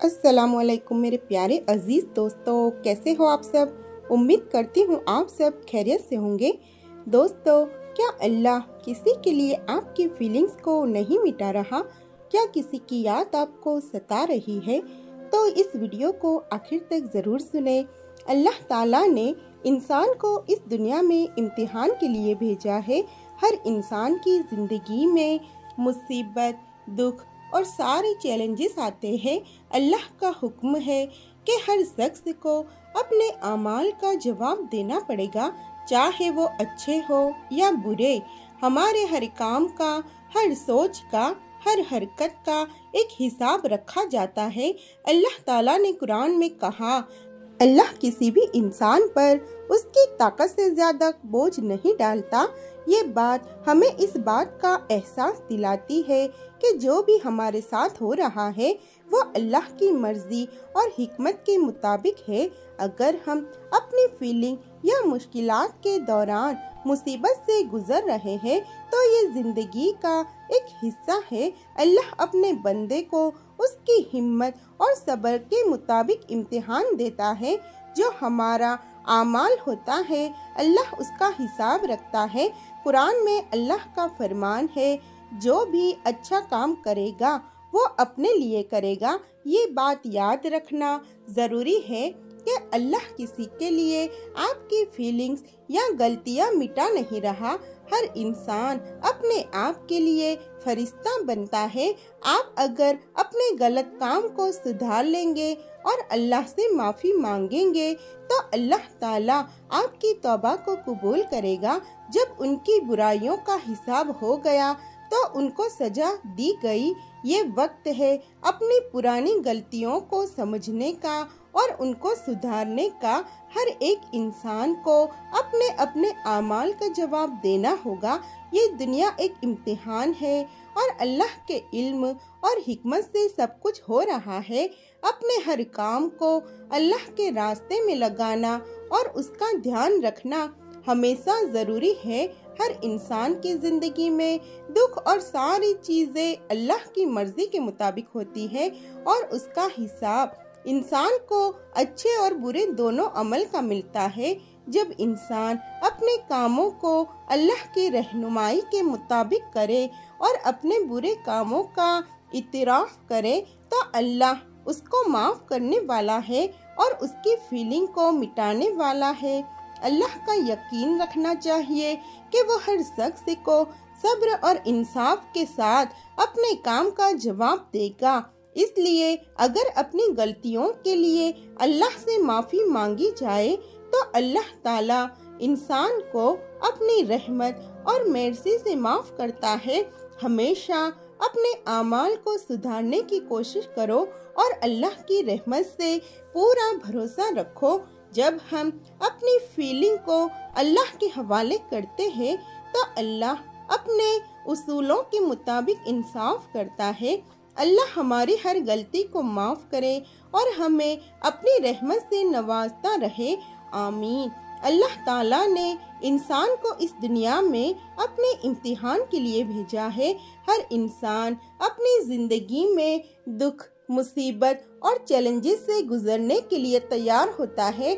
अस्सलामुअलैकुम मेरे प्यारे अजीज़ दोस्तों, कैसे हो आप सब। उम्मीद करती हूँ आप सब खैरियत से होंगे। दोस्तों, क्या अल्लाह किसी के लिए आपकी फीलिंग्स को नहीं मिटा रहा? क्या किसी की याद आपको सता रही है? तो इस वीडियो को आखिर तक ज़रूर सुने। अल्लाह ताला ने इंसान को इस दुनिया में इम्तिहान के लिए भेजा है। हर इंसान की ज़िंदगी में मुसीबत, दुख और सारे चैलेंजेस आते हैं। अल्लाह का हुक्म है कि हर शख्स को अपने अमाल का जवाब देना पड़ेगा, चाहे वो अच्छे हो या बुरे। हमारे हर काम का, हर सोच का, हर हरकत का एक हिसाब रखा जाता है। अल्लाह ताला ने कुरान में कहा, अल्लाह किसी भी इंसान पर उसकी ताकत से ज्यादा बोझ नहीं डालता। ये बात हमें इस बात का एहसास दिलाती है कि जो भी हमारे साथ हो रहा है वो अल्लाह की मर्जी और हिकमत के मुताबिक है। अगर हम अपनी फीलिंग या मुश्किलात के दौरान मुसीबत से गुजर रहे हैं तो ये जिंदगी का एक हिस्सा है। अल्लाह अपने बंदे को उसकी हिम्मत और सब्र के मुताबिक इम्तिहान देता है। जो हमारा आमाल होता है अल्लाह उसका हिसाब रखता है। कुरान में अल्लाह का फरमान है, जो भी अच्छा काम करेगा वो अपने लिए करेगा। ये बात याद रखना ज़रूरी है कि अल्लाह किसी के लिए आपकी फीलिंग्स या गलतियाँ मिटा नहीं रहा। हर इंसान अपने आप के लिए फरिश्ता बनता है। आप अगर अपने गलत काम को सुधार लेंगे और अल्लाह से माफ़ी मांगेंगे तो अल्लाह ताला आपकी तौबा को कबूल करेगा। जब उनकी बुराइयों का हिसाब हो गया तो उनको सजा दी गई। ये वक्त है अपनी पुरानी गलतियों को समझने का और उनको सुधारने का। हर एक इंसान को अपने अपने आमाल का जवाब देना होगा। ये दुनिया एक इम्तिहान है और अल्लाह के इल्म और हिकमत से सब कुछ हो रहा है। अपने हर काम को अल्लाह के रास्ते में लगाना और उसका ध्यान रखना हमेशा ज़रूरी है। हर इंसान की ज़िंदगी में दुख और सारी चीज़ें अल्लाह की मर्जी के मुताबिक होती है और उसका हिसाब इंसान को अच्छे और बुरे दोनों अमल का मिलता है। जब इंसान अपने कामों को अल्लाह की रहनुमाई के मुताबिक करे और अपने बुरे कामों का इतराफ़ करे तो अल्लाह उसको माफ़ करने वाला है और उसकी फीलिंग को मिटाने वाला है। अल्लाह का यकीन रखना चाहिए कि वो हर शख्स को सब्र और इंसाफ के साथ अपने काम का जवाब देगा। इसलिए अगर अपनी गलतियों के लिए अल्लाह से माफ़ी मांगी जाए तो अल्लाह ताला इंसान को अपनी रहमत और मर्जी से माफ़ करता है। हमेशा अपने आमाल को सुधारने की कोशिश करो और अल्लाह की रहमत से पूरा भरोसा रखो। जब हम अपनी फीलिंग को अल्लाह के हवाले करते हैं तो अल्लाह अपने उसूलों के मुताबिक इंसाफ करता है। अल्लाह हमारी हर गलती को माफ़ करे और हमें अपनी रहमत से नवाजता रहे। आमीन। अल्लाह ताला ने इंसान को इस दुनिया में अपने इम्तिहान के लिए भेजा है। हर इंसान अपनी ज़िंदगी में दुख, मुसीबत और चैलेंजेस से गुजरने के लिए तैयार होता है,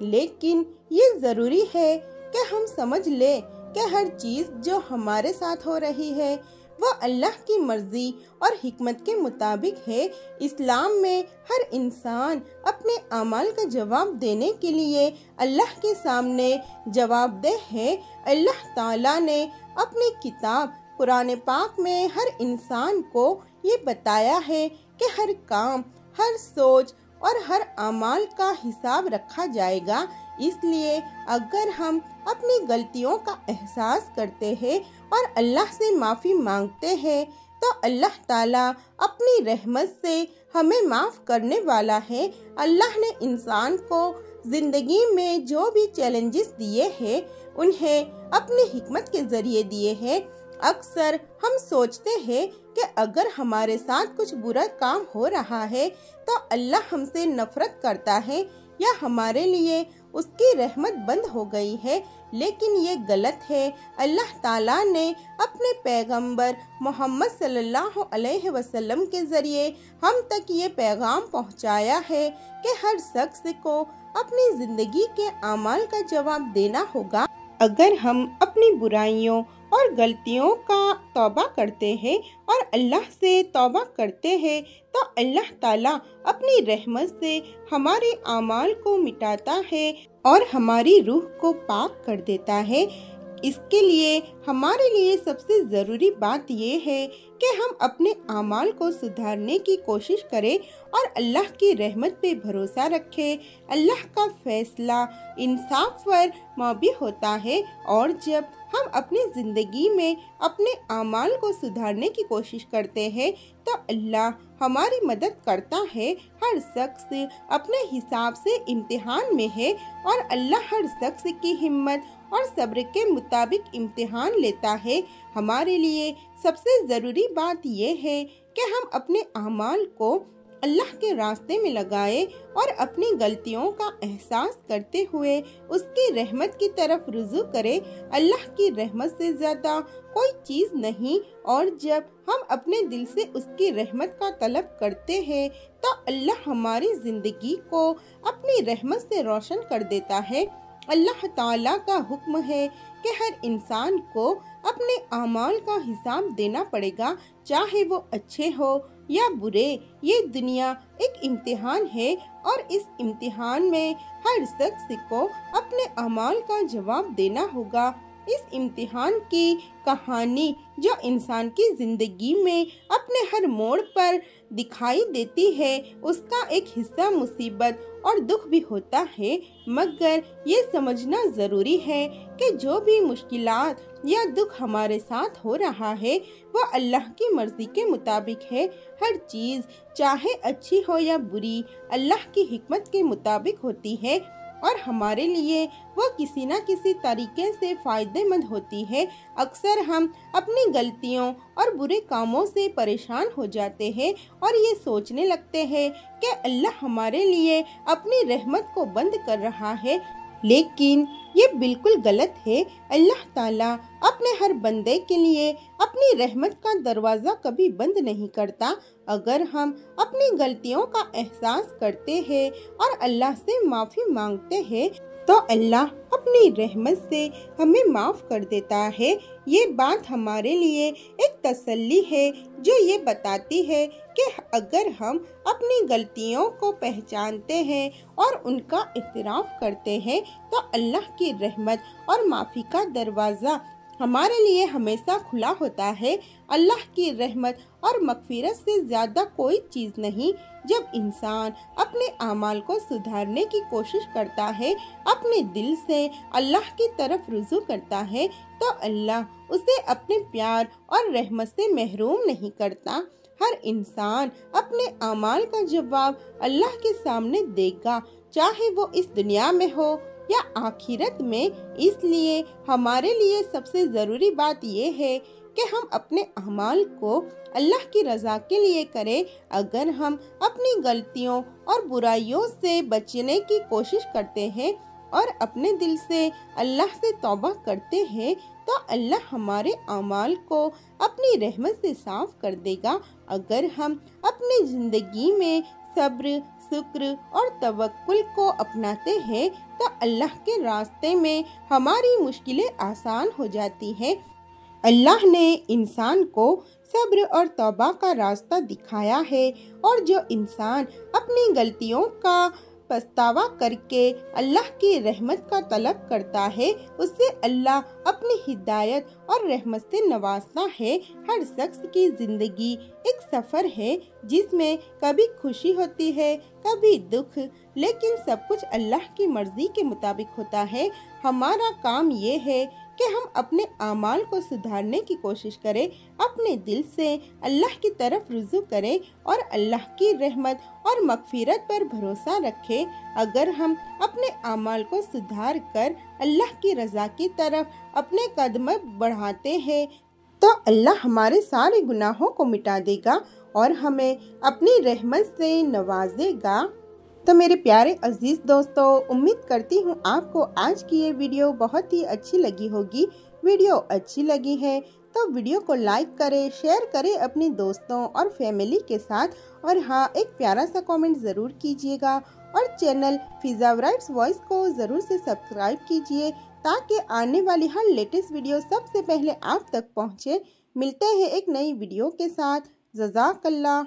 लेकिन ये ज़रूरी है कि हम समझ लें कि हर चीज़ जो हमारे साथ हो रही है वह अल्लाह की मर्जी और हिकमत के मुताबिक है। इस्लाम में हर इंसान अपने अमाल का जवाब देने के लिए अल्लाह के सामने जवाबदेह है। अल्लाह ताला ने अपनी किताब कुरान पाक में हर इंसान को ये बताया है कि हर काम, हर सोच और हर अमाल का हिसाब रखा जाएगा। इसलिए अगर हम अपनी गलतियों का एहसास करते हैं और अल्लाह से माफ़ी मांगते हैं तो अल्लाह ताला अपनी रहमत से हमें माफ़ करने वाला है। अल्लाह ने इंसान को ज़िंदगी में जो भी चैलेंजेस दिए हैं उन्हें अपनी हिकमत के ज़रिए दिए हैं। अक्सर हम सोचते हैं कि अगर हमारे साथ कुछ बुरा काम हो रहा है तो अल्लाह हमसे नफरत करता है या हमारे लिए उसकी रहमत बंद हो गई है, लेकिन ये गलत है। अल्लाह ताला ने अपने पैगंबर मोहम्मद सल्लल्लाहु अलैहि वसल्लम के ज़रिए हम तक ये पैगाम पहुंचाया है कि हर शख्स को अपनी ज़िंदगी के अमाल का जवाब देना होगा। अगर हम अपनी बुराइयों और गलतियों का तौबा करते हैं और अल्लाह से तौबा करते हैं तो अल्लाह ताला अपनी रहमत से हमारे अमाल को मिटाता है और हमारी रूह को पाक कर देता है। इसके लिए हमारे लिए सबसे ज़रूरी बात ये है कि हम अपने अमाल को सुधारने की कोशिश करें और अल्लाह की रहमत पे भरोसा रखें। अल्लाह का फैसला इंसाफ पर मबनी होता है और जब हम अपनी ज़िंदगी में अपने अमाल को सुधारने की कोशिश करते हैं तो अल्लाह हमारी मदद करता है। हर शख्स अपने हिसाब से इम्तिहान में है और अल्लाह हर शख्स की हिम्मत और सब्र के मुताबिक इम्तिहान लेता है। हमारे लिए सबसे ज़रूरी बात यह है कि हम अपने अमाल को अल्लाह के रास्ते में लगाए और अपनी गलतियों का एहसास करते हुए उसकी रहमत की तरफ रुजू करें। अल्लाह की रहमत से ज़्यादा कोई चीज़ नहीं और जब हम अपने दिल से उसकी रहमत का तलब करते हैं तो अल्लाह हमारी ज़िंदगी को अपनी रहमत से रोशन कर देता है। अल्लाह ताला का हुक्म है कि हर इंसान को अपने अमाल का हिसाब देना पड़ेगा, चाहे वो अच्छे हो या बुरे। ये दुनिया एक इम्तिहान है और इस इम्तिहान में हर शख्स को अपने अमाल का जवाब देना होगा। इस इम्तिहान की कहानी जो इंसान की जिंदगी में अपने हर मोड़ पर दिखाई देती है, उसका एक हिस्सा मुसीबत और दुख भी होता है, मगर ये समझना ज़रूरी है कि जो भी मुश्किलात या दुख हमारे साथ हो रहा है वह अल्लाह की मर्जी के मुताबिक है। हर चीज़ चाहे अच्छी हो या बुरी अल्लाह की हिकमत के मुताबिक होती है और हमारे लिए वह किसी न किसी तरीके से फ़ायदेमंद होती है। अक्सर हम अपनी गलतियों और बुरे कामों से परेशान हो जाते हैं और ये सोचने लगते हैं कि अल्लाह हमारे लिए अपनी रहमत को बंद कर रहा है, लेकिन ये बिल्कुल गलत है। अल्लाह ताला अपने हर बंदे के लिए अपनी रहमत का दरवाज़ा कभी बंद नहीं करता। अगर हम अपनी गलतियों का एहसास करते हैं और अल्लाह से माफ़ी मांगते हैं तो अल्लाह अपनी रहमत से हमें माफ़ कर देता है। ये बात हमारे लिए एक तसल्ली है जो ये बताती है कि अगर हम अपनी गलतियों को पहचानते हैं और उनका इत्तराफ़ करते हैं तो अल्लाह की रहमत और माफ़ी का दरवाज़ा हमारे लिए हमेशा खुला होता है। अल्लाह की रहमत और मग़फ़िरत से ज़्यादा कोई चीज़ नहीं। जब इंसान अपने अमाल को सुधारने की कोशिश करता है, अपने दिल से अल्लाह की तरफ रुजू करता है, तो अल्लाह उसे अपने प्यार और रहमत से महरूम नहीं करता। हर इंसान अपने अमाल का जवाब अल्लाह के सामने देगा, चाहे वो इस दुनिया में हो या आखिरत में। इसलिए हमारे लिए सबसे ज़रूरी बात यह है कि हम अपने अमाल को अल्लाह की रज़ा के लिए करें। अगर हम अपनी गलतियों और बुराइयों से बचने की कोशिश करते हैं और अपने दिल से अल्लाह से तौबा करते हैं तो अल्लाह हमारे अमाल को अपनी रहमत से साफ कर देगा। अगर हम अपनी ज़िंदगी में सब्र, शुक्र और तवक्कुल को अपनाते हैं तो अल्लाह के रास्ते में हमारी मुश्किलें आसान हो जाती हैं। अल्लाह ने इंसान को सब्र और तौबा का रास्ता दिखाया है और जो इंसान अपनी गलतियों का पछतावा करके अल्लाह की रहमत का तलब करता है, उससे अल्लाह अपनी हिदायत और रहमत से नवाजता है। हर शख्स की जिंदगी एक सफ़र है जिसमें कभी खुशी होती है, कभी दुख, लेकिन सब कुछ अल्लाह की मर्जी के मुताबिक होता है। हमारा काम ये है कि हम अपने अमाल को सुधारने की कोशिश करें, अपने दिल से अल्लाह की तरफ रुजू करें और अल्लाह की रहमत और मग़फ़िरत पर भरोसा रखें। अगर हम अपने अमाल को सुधार कर अल्लाह की रज़ा की तरफ अपने कदम बढ़ाते हैं तो अल्लाह हमारे सारे गुनाहों को मिटा देगा और हमें अपनी रहमत से नवाजेगा। तो मेरे प्यारे अजीज दोस्तों, उम्मीद करती हूँ आपको आज की ये वीडियो बहुत ही अच्छी लगी होगी। वीडियो अच्छी लगी है तो वीडियो को लाइक करें, शेयर करें अपने दोस्तों और फैमिली के साथ, और हाँ, एक प्यारा सा कमेंट ज़रूर कीजिएगा और चैनल फिजा ब्राइट्स वॉइस को ज़रूर से सब्सक्राइब कीजिए ताकि आने वाली हर लेटेस्ट वीडियो सबसे पहले आप तक पहुँचे। मिलते हैं एक नई वीडियो के साथ। जज़ाकल्लाह।